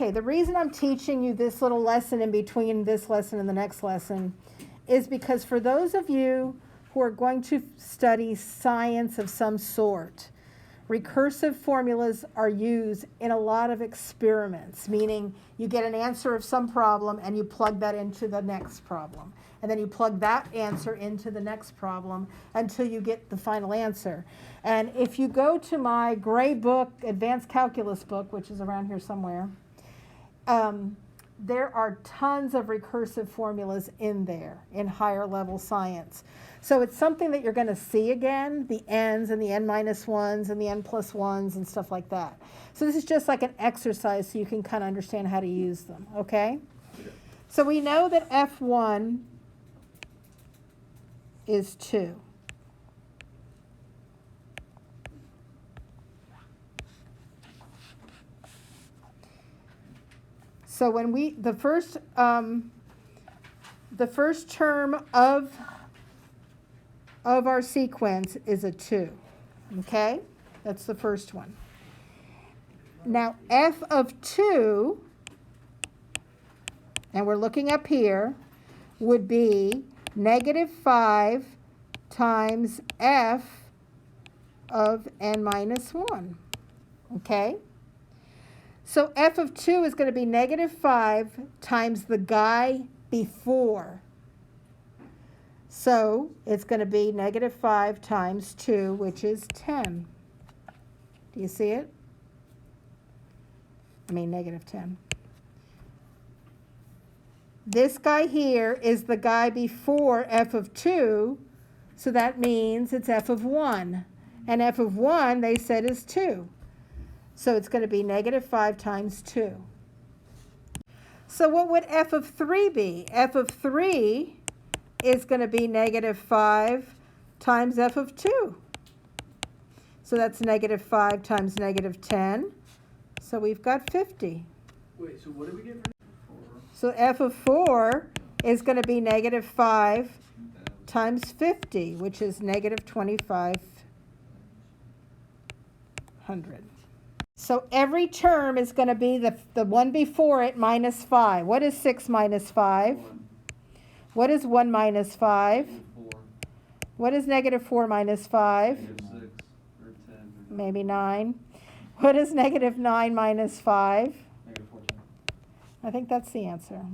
Okay, the reason I'm teaching you this little lesson in between this lesson and the next lesson is because for those of you who are going to study science of some sort, recursive formulas are used in a lot of experiments, meaning you get an answer of some problem and you plug that into the next problem. And then you plug that answer into the next problem until you get the final answer. And if you go to my gray book, Advanced Calculus book, which is around here somewhere, there are tons of recursive formulas in there in higher level science. So it's something that you're going to see again, the n's and the n minus ones and the n plus ones and stuff like that. So this is just like an exercise so you can kind of understand how to use them, okay? So we know that F1 is 2. So when the first term of our sequence is a 2, okay? That's the first one. Now f of 2, and we're looking up here, would be -5 times f of n minus 1, okay? So f of 2 is going to be -5 times the guy before. So it's going to be -5 times 2, which is 10. Do you see it? I mean -10. This guy here is the guy before f of 2, so that means it's f of 1. And f of 1, they said, is 2. So it's going to be -5 times 2. So what would f of 3 be? F of 3 is going to be -5 times f of 2. So that's -5 times -10. So we've got 50. Wait, so what did we get for 4? So f of 4 is going to be -5 times 50, which is -2500. So every term is going to be the one before it minus 5. What is 6 minus 5? 1. What is 1 minus 5? 4. What is -4 minus 5? -6 or 10. Maybe 9. What is -9 minus 5? -14. I think that's the answer.